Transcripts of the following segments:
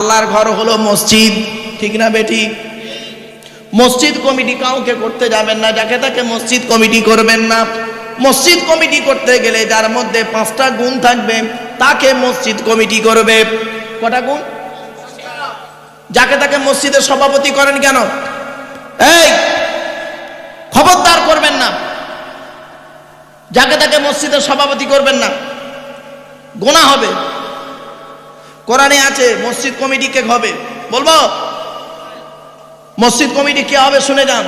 আল্লাহর ঘর হলো মসজিদ, ঠিক না বেটি? মসজিদ কমিটি কাউকে করতে যাবেন না, যাকে তাকে মসজিদ কমিটি করবেন না। মসজিদ কমিটি করতে গেলে যার মধ্যে 5টা গুণ থাকবে তাকে মসজিদ কমিটি করবে। কটা গুণ? যাকে তাকে মসজিদের সভাপতি করেন কেন? এই খবরদার করবেন না, যাকে তাকে মসজিদের সভাপতি করবেন না, গুনাহ হবে। কোরআনে আছে মসজিদ কমিটি কে হবে, বলবো? মসজিদ কমিটি কে হবে শুনে যান।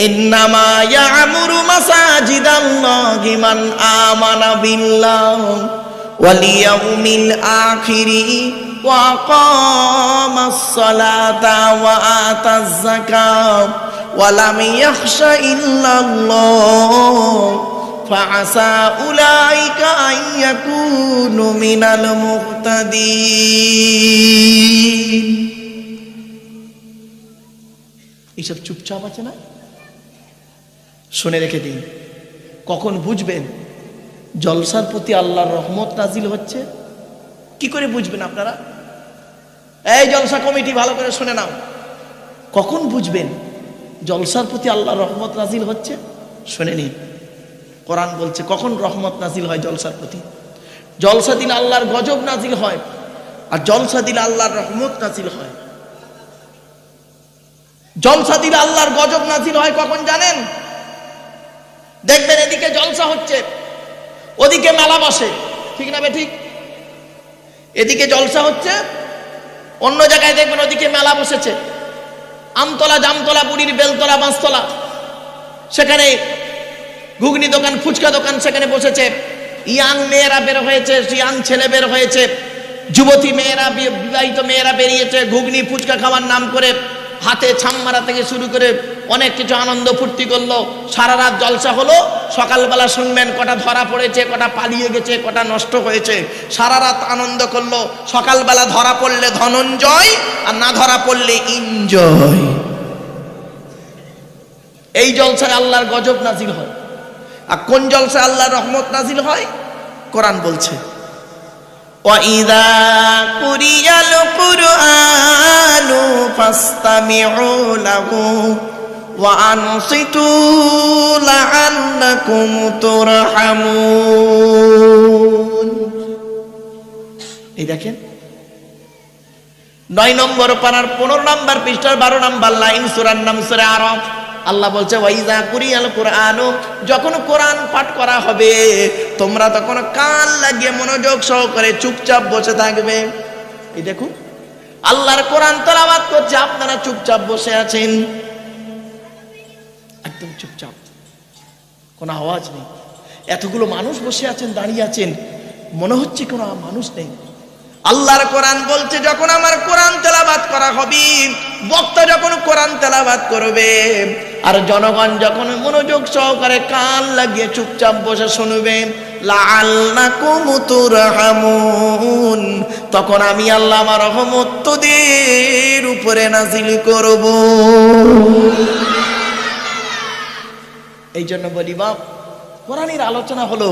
ইন্নামা ইয়ামুরু মাসাজিদাল্লাহি মান আমানা বিল্লাহি ওয়াল ইয়াউমিল আখিরি ওয়া আকামাস সালাতা ওয়া আতাজ যাকাত ওয়া লাম ইয়াখশা ইল্লাল্লাহ ফাআসা উলাইকা আন ইয়াকুনু মিনাল মুহতাদিন। এইসব চুপচাপ আছে না, শুনে রেখে দিন। কখন বুঝবেন জলসার প্রতি আল্লাহর রহমত নাজিল হচ্ছে? কি করে বুঝবেন আপনারা? এই জলসা কমিটি ভালো করে শুনে নাও, কখন বুঝবেন জলসার প্রতি আল্লাহর রহমত নাজিল হচ্ছে? শুনে নিন, কোরআন বলছে কখন রহমত নাজিল হয় জলসার প্রতি। জলসা দিলে আল্লাহর গজব নাজিল হয়, আর জলসা দিলে আল্লাহর রহমত নাজিল হয়। জলসা দিলে আল্লাহর গজব নাজিল হয় কখন জানেন? দেখবেন এদিকে জলসা হচ্ছে, ওদিকে মেলা বসে, ঠিক না বেঠিক? এদিকে জলসা হচ্ছে, অন্য জায়গায় দেখবেন ওদিকে মেলা বসেছে। আমতলা, জামতলা, বুড়ির বেলতলা, বাঁশতলা, সেখানে ঘুগনি দোকান, ফুচকা দোকান সেখানে বসেছে। ইয়াং মেয়েরা বের হয়েছে, ইয়াং ছেলে বের হয়েছে, যুবতী মেয়েরা, বিবাহিত মেয়েরা বেরিয়েছে ঘুগনি ফুচকা খাওয়ার নাম করে। হাতে ছাম্মারা থেকে শুরু করে অনেক কিছু আনন্দ ফুর্তি করলো। সারা রাত জলসা হলো। সকালবেলা শুনবেন কটা ধরা পড়েছে, কটা পালিয়ে গেছে, কটা নষ্ট হয়েছে। সারা রাত আনন্দ করলো। সকালবেলা ধরা পড়লে ধনঞ্জয়, আর না ধরা পড়লে ইনজয়। এই জলসায় আল্লাহর গজব নাজিল হয়। আর কোন জলসায় আল্লাহর রহমত নাজিল হয়? কোরআন বলছে وَإِذَا قُرِئَ الْقُرْآنُ فَاسْتَمِعُوا لَهُ وَأَنصِتُوا لَعَلَّكُمْ تُرْحَمُونَ। এই দেখেন 9 নম্বর পারার 15 নম্বর পৃষ্ঠার 12 নম্বর লাইন, সূরার নাম সূরা আরাফ। আল্লাহ বলছে ওয়াইজা কুরিয়াল কুরআন, যখন কোরআন পাঠ করা হবে তোমরা তখন কান লাগিয়ে মনোযোগ সহকারে চুপচাপ বসে থাকবে। এই দেখুন আল্লাহর কোরআন তেলাওয়াত করছে, আপনারা চুপচাপ বসে আছেন, একদম চুপচাপ, কোনো আওয়াজ নেই। এতগুলো মানুষ বসে আছেন, দাঁড়িয়ে আছেন, মনে হচ্ছে কোনো মানুষ নেই। আল্লাহর কোরআন বলছে যখন আমার কোরআন তেলাওয়াত করা হবে, বক্তা যখন কোরআন তেলাওয়াত করবে আর জনগণ যখন মনোযোগ সহকারে কান লাগিয়ে চুপচাপ বসে শুনবে, লাআল্লাকুম তুরহামুন, তখন আমি আল্লাহ আমার রহমত তোদের উপরে নাজিল করব। এই জন্য বলি বাপ, কোরআনের আলোচনা হলো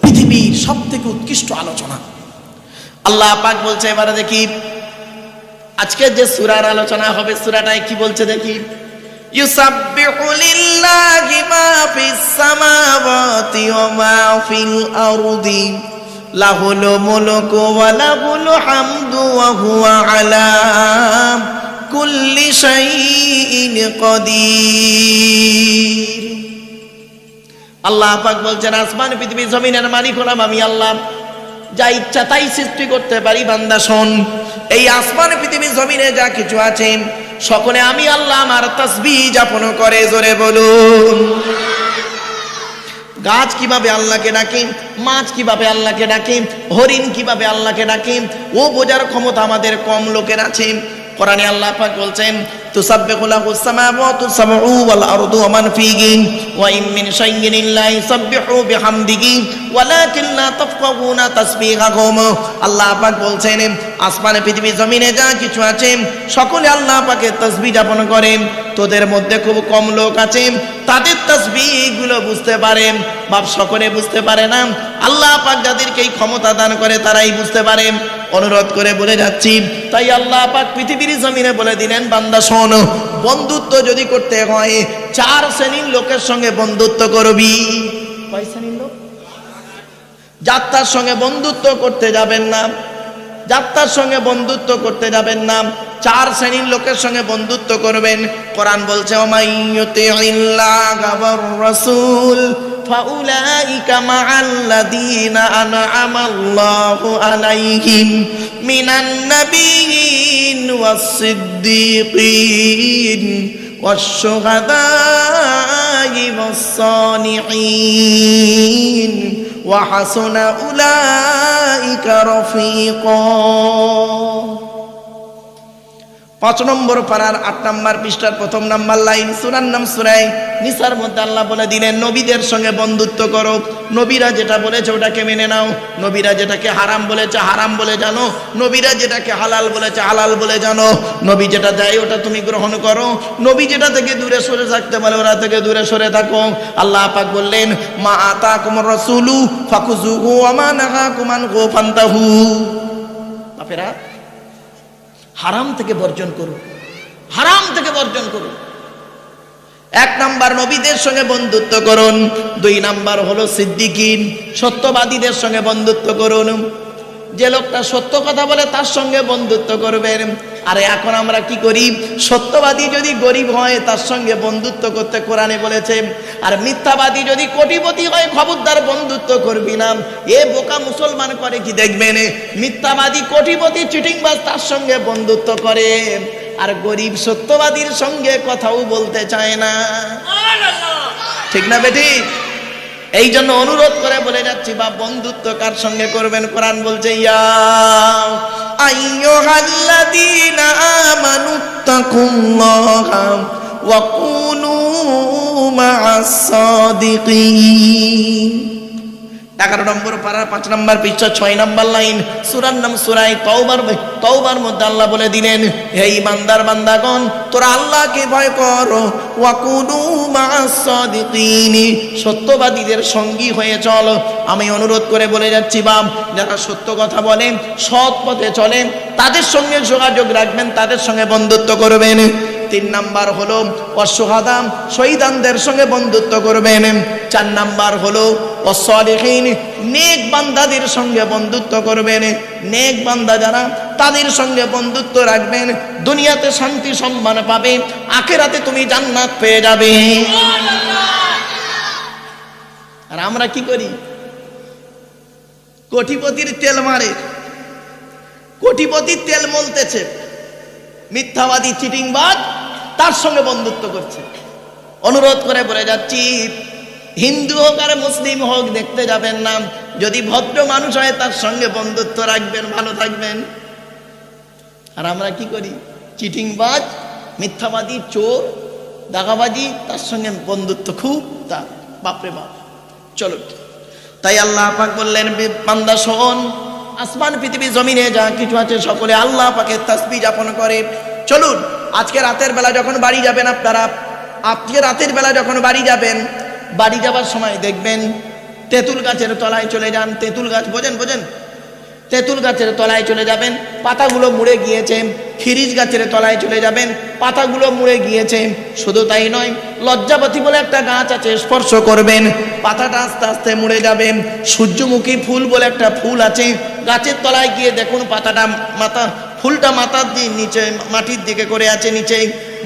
পৃথিবীর সবথেকে উৎকৃষ্ট আলোচনা। আল্লাহ পাক বলছে, এবারে দেখি আজকে যে সূরার আলোচনা হবে সূরাটায় কি বলছে দেখি। ইউসাব্বিহু লিল্লাহি মা ফিস সামাওয়াতি ওয়া মা ফিল আরদি লাহুল মুলকু ওয়া লাহুল হামদু ওয়া হুয়া আলা কুল্লি শাইইন কাদির। আল্লাহ পাক বলছেন আসমান পৃথিবী জমিনের মালিক হলাম আমি আল্লাহ, যা ইচ্ছা তাই সৃষ্টি করতে পারি। বান্দা শোন, এই আসমান পৃথিবী জমিনে যা কিছু আছে সকলে আমি আল্লাহ আমার তাসবিহ যাপন করে। জোরে বলুন। গাছ কিভাবে আল্লাহকে ডাকে, মাছ কিভাবে আল্লাহকে ডাকে, হরিণ কিভাবে আল্লাহকে ডাকে, ও বোঝার ক্ষমতা আমাদের কম লোকের আছে। কোরআনে আল্লাহ পাক বলছেন তুসাব্বিহু লাহুস সামাওয়াতু সাবউ ওয়াল আরদু ওয়া মান ফীহিন ওয়া ইন মিন শাইইন ইল্লা ইউসাব্বিহু বিহামদিহি ওয়ালাকিন লা তাফকাহুনা তাসবিহাহুম। আল্লাহ পাক বলছেন আসমানে পৃথিবী জমিনে যা কিছু আছে সকলে আল্লাহ পাকের তাসবিহ যাপন করে। তোদের মধ্যে খুব কম লোক আছে তাদের তাসবিহ গুলো বুঝতে পারে, বাপ সকলে বুঝতে পারে না। আল্লাহ পাক যাদেরকে এই ক্ষমতা দান করে তারাই বুঝতে পারে। অনুরোধ করে বলে যাচ্ছি। তাই আল্লাহ পাক পৃথিবীর জমিনে বলে দিলেন, বান্দা শোন, বন্ধুত্ব যদি করতে হয় 4 শ্রেণীর লোকের সঙ্গে বন্ধুত্ব করবি। কয় শ্রেণীর লোক? যাত্রার সঙ্গে বন্ধুত্ব করতে যাবেন না, যাত্রার সঙ্গে বন্ধুত্ব করতে যাবেন না, 4 শ্রেণীর লোকের সঙ্গে বন্ধুত্ব করবেন। কোরআন বলছে, ওমাইয়ুতিইল্লাহা ওয়ার রাসূল ফাউলাইকা মাআল্লাযীনা আনআমাল্লাহু আলাইহিম মিনান নাবিয়্যিন ওয়াস-সিদ্দীকিন ওয়াশ-শুহাদা'i ওয়াস-সালিহিন ওয়া হাসুনা উলাইকা রাফীকা। 5 নম্বর পারার 8 নম্বর পৃষ্ঠার 1 নম্বর লাইন, সূরার নাম সূরা নিসার মধ্যে আল্লাহ বলে দিলেন, নবীদের সঙ্গে বন্ধুত্ব করো। নবীরা যেটা বলেছে ওটাকে মেনে নাও। নবীরা যেটাকে হারাম বলেছে হারাম বলে জানো, নবীরা যেটাকে হালাল বলেছে হালাল বলে জানো। নবী যেটা দেয় ওটা তুমি গ্রহণ করো, নবী যেটা থেকে দূরে সরে থাকতে বলে ওরা থেকে দূরে সরে থাকো। আল্লাহ পাক বললেন, মা আতাকুমুর রাসূলু ফাকুযুহু ওয়া মা নাহাকুম আনহু ফান্তাহু। বাপেরা, হারাম থেকে বর্জন করো, হারাম থেকে বর্জন করো। 1 নাম্বার নবীদের সঙ্গে বন্ধুত্ব করুন। 2 নাম্বার হলো সিদ্দিকিন, সত্যবাদীদের সঙ্গে বন্ধুত্ব করুন। যে লোকটা সত্য কথা বলে তার সঙ্গে বন্ধুত্ব করবেন। আরে এখন আমরা কি করি, সত্যবাদী যদি গরিব হয় তার সঙ্গে বন্ধুত্ব করতে কোরআনে বলেছে, আর মিথ্যাবাদী যদি কোটিপতি হয় খবরদার বন্ধুত্ব করবি না। এ বোকা মুসলমান করে কি দেখবেন, মিথ্যাবাদী কোটিপতি চিটিংবাজ তার সঙ্গে বন্ধুত্ব করে, আর গরিব সত্যবাদীর সঙ্গে কথাও বলতে চায় না। ঠিক না বেটি? এই জন্য অনুরোধ করে বলে যাচ্ছি, বা বন্ধুত্ব কার সঙ্গে করবেন? কোরআন বলছে, ইয়া আইয়ুহাল্লাযীনা আমানুত্তাকুল্লাহা ওয়া কুনু মা'আস সাদিকিন। 11 নম্বর পারা 5 নম্বর পৃষ্ঠা 6 নম্বর লাইন, সূরার নাম সূরা তওবার মধ্যে আল্লাহ বলে দিলেন, হে ইমানদার বান্দাগণ, তোরা আল্লাহকে ভয় কর, ওয়া কুনু মা'আস সাদিকিন, সত্যবাদীদের সঙ্গী হয়ে চল। আমি অনুরোধ করে বলে যাচ্ছি, বাপ, যারা সত্য কথা বলে, সৎ পথে চলে, তাদের সঙ্গে যোগাযোগ রাখবেন, তাদের সঙ্গে বন্ধুত্ব করবেন। 3 নাম্বার হলো ওয়াস-শুহাদা, শহীদানদের সঙ্গে বন্ধুত্ব করবেন। 4 নাম্বার হলো ওয়াস-সালিহিন, নেক বান্দাদের সঙ্গে বন্ধুত্ব করবেন। নেক বান্দা যারা, তাদের সঙ্গে বন্ধুত্ব রাখবেন। দুনিয়াতে শান্তি সম্মান পাবে, আখিরাতে তুমি জান্নাত পেয়ে যাবে। আর আমরা কি করি, কোটিপতির তেল মারে, কোটিপতির তেল মলতেছে, মিথ্যাবাদী চিটিংবাজ তার সঙ্গে বন্ধুত্ব করছে। অনুরোধ করে বলে যাচ্ছি, হিন্দু হোক আর মুসলিম হোক দেখতে যাবেন না, যদি ভদ্র মানুষ হয় তার সঙ্গে বন্ধুত্ব রাখবেন, ভালো থাকবেন। আর আমরা কি করি, চিটিংবাজ, মিথ্যাবাদী, চোর, দাগাবাজি, তার সঙ্গে বন্ধুত্ব খুব, তা বাপরে বাপ। চলো, তাই আল্লাহ পাক বললেন, বান্দা শোন, আসমান পৃথিবী জমিনে যা কিছু আছে সকলে আল্লাহ পাকের তাসবিহ যাপন করে। চলুন, আজকে রাতের বেলা যখন বাড়ি যাবেন আপনারা, আজকে রাতের বেলা যখন বাড়ি যাবেন, বাড়ি যাবার সময় দেখবেন তেঁতুল গাছের তলায় চলে যান। তেঁতুল গাছ বোঝেন? তেঁতুল গাছের তলায় চলে যাবেন, পাতাগুলো মুড়ে গিয়েছে। খিরিজ গাছের তলায় চলে যাবেন, পাতাগুলো মুড়ে গিয়েছে। শুধু তাই নয়, লজ্জাবতী বলে একটা গাছ আছে, স্পর্শ করবেন, পাতাটা আস্তে আস্তে মুড়ে যাবে। সূর্যমুখী ফুল বলে একটা ফুল আছে, গাছের তলায় গিয়ে দেখুন পাতাটা, ফুলটা মাথার নিচে মাটির দিকে করে আছে, নিচে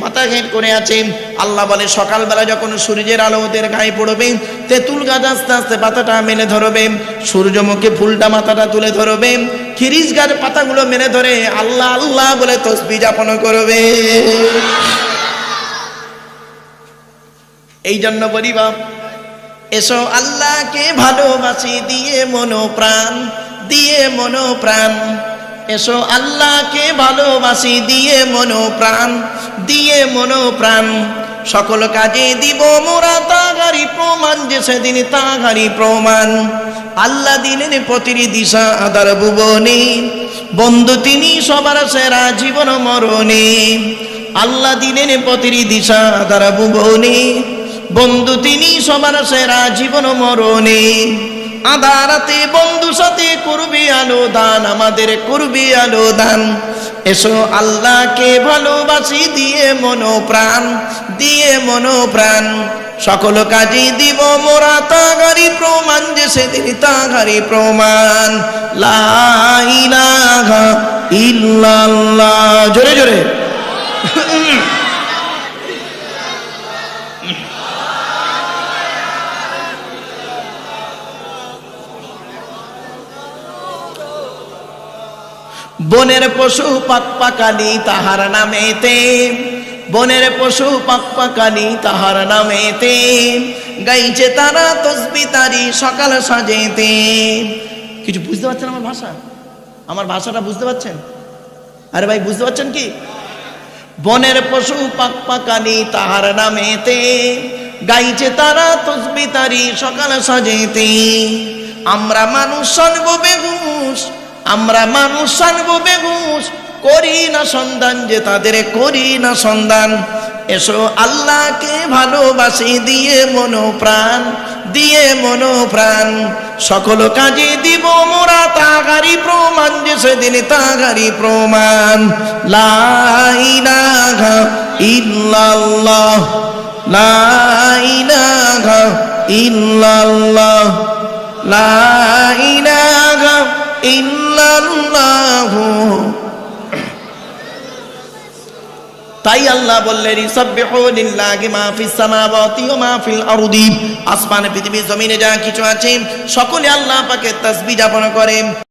মাথা ঘেঁট করে আছে। আল্লাহ বলে, সকালবেলা যখন সূর্যের আলো ওদের গায়ে পড়বে, তেঁতুল গাছ আস্তে আস্তে পাতাটা মেলে ধরবে, সূর্যমুখী ফুলটা মাথাটা তুলে ধরবে, খিরিজ গাছ পাতাগুলো মেলে ধরে আল্লাহ আল্লাহ বলে তাসবিহ যাপন করবে। এই জন্য বলি, বাপ, এসো আল্লাহকে ভালোবাসি দিয়ে মনোপ্রাণ, দিয়ে মনোপ্রাণ। এসো আল্লাহকে ভালোবাসি দিয়ে মনোপ্রাণ, দিয়ে মনোপ্রাণ। সকল কাজে দিব মোরা তাগারি প্রমাণ, যে সেদিন তাগারি প্রমাণ। আল্লাহ দিনের প্রতির দিশা আদার ভুবনে, বন্ধু তিনি সবার সেরা জীবন মরণে। আল্লাহ দিনের প্রতির দিশা আদার ভুবনে, বন্ধু তিনি সবার সেরা জীবন মরণে। আধারাতে বন্ধু সাথে করবি আলো দান, আমাদের করবি আলো দান। এসো আল্লাহকে ভালোবাসি দিয়ে মনোপ্রাণ, দিয়ে মনোপ্রাণ। সকল কাজে দিব মোরা তাগারি প্রমাণ, যে সেদিন তাগারি প্রমাণ। লা ইলাহা ইল্লাল্লাহ, জোরে জোরে। বনের পশু পাক পাকালি তাহার নামেতে, বনের পশু পাক পাকালি তাহার নামেতে, গাইছে তারা তসবিহ তারি সকাল সাজেতে। কিছু বুঝতে পারছেন আমার ভাষা? আমার ভাষাটা বুঝতে পারছেন? আরে ভাই বুঝতে পারছেন কি? বনের পশু পাক পাকালি তাহার নামেতে, গাইছে তারা তসবিহ তারি সকাল সাজেতে। আমরা মানুষ সনব বেহুশ, আমরা মানুষ সনব বেহুশ, করি না সন্ধান, যে তাদের করি না সন্ধান। এসো আল্লাহকে ভালোবাসি দিয়ে মনোপ্রাণ, দিয়ে মনোপ্রাণ। সকল কাজে দিব মোরা তাগারি প্রমাণ, যে সেদিন তাগারি প্রমাণ। লা ইলাহা ইল্লাল্লাহ, লা ইলাহা ইল্লাল্লাহ, লা ইলাহা ইল্লাল্লাহু। তাই আল্লাহ বললেন ইসাব্বিহু লিল্লাহি মা ফিস সামাওয়াতি ওয়া মা ফিল আরদি, আসমানে পৃথিবী জমিনে যা কিছু আছে সকলে আল্লাহ পাকের তাসবিহ যাপন করে।